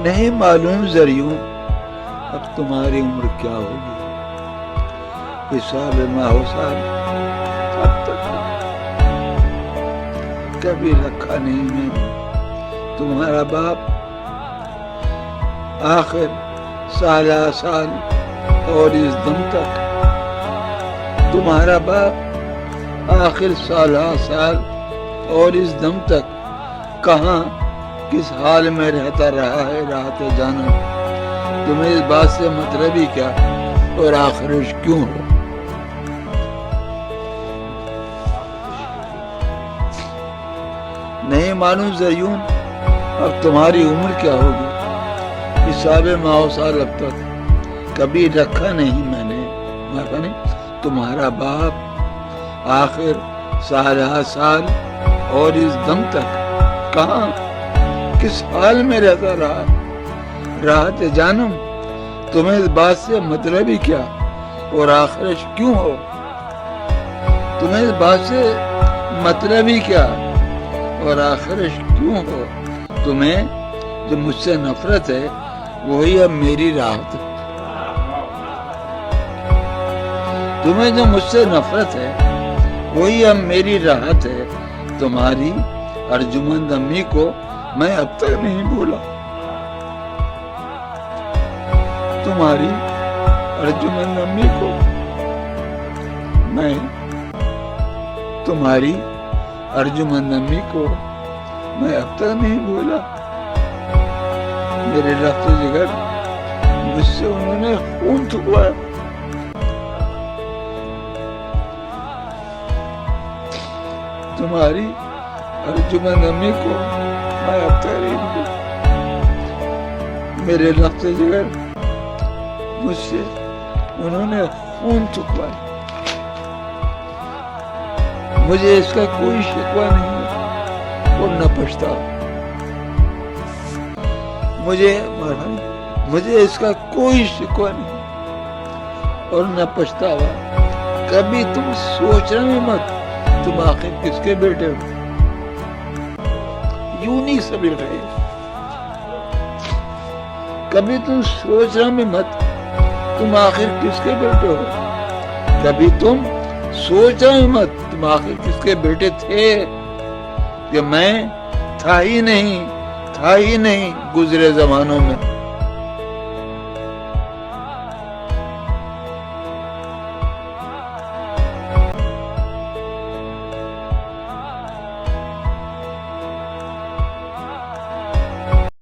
نہیں معلوم زریوں اب تمہاری عمر کیا ہوگی، حساب ماحوسال اب تک کبھی رکھا نہیں میں نے تمہارا باپ، آخر سال سال اور اس دم تک تمہارا باپ، آخر سال سال اور اس دم تک کہاں کس حال میں رہتا رہا ہے راحت جانم، تمہیں اس بات سے مطلب ہی کیا اور آخرش کیوں ہو؟ نہیں معلوم زریون اب تمہاری عمر کیا ہوگی، حساب ماحوسال اب تک کبھی رکھا نہیں میں نے تمہارا باپ، آخر سال سال اور اس دم تک کہاں کس حال میں رہتا رہا راحت جانم، تمہیں اس بات سے مطلب ہی کیا اور آخرش کیوں ہو؟ تمہیں اس بات سے مطلب ہی کیا اور آخرش کیوں ہو؟ تمہیں جو مجھ سے نفرت ہے وہی اب میری راحت ہے، تمہیں جو مجھ سے نفرت ہے وہی اب میری راحت ہے، تمہاری ارجمند امی کو میں اب تک نہیں بھولا، تمہاری ارجمند امی کو میں تمہاری ارجمند امی کو میں اب تک نہیں بھولا، میرے رفت جگر مجھ سے انہوں نے خون تھکوایا، تمہاری ارجمند امی کو میں اب تک نہیں بھولا، میرے رفت جگر مجھ سے انہوں نے خون تھکوایا، مجھے اس کا کوئی شکوہ نہیں ہے اور نہ پچھتاوا، مجھے اس کا کوئی شکوہ نہیں اور نہ پچھتاوا، کبھی تم سوچنا بھی مت تم آخر کس کے بیٹے ہو، یوں نہیں سبھی رہے، کبھی تم سوچنا بھی مت تم آخر کس کے بیٹے ہو، کبھی تم سوچنا بھی مت تم آخر کس کے بیٹے تھے، کہ میں تھا ہی نہیں گزرے زمانوں میں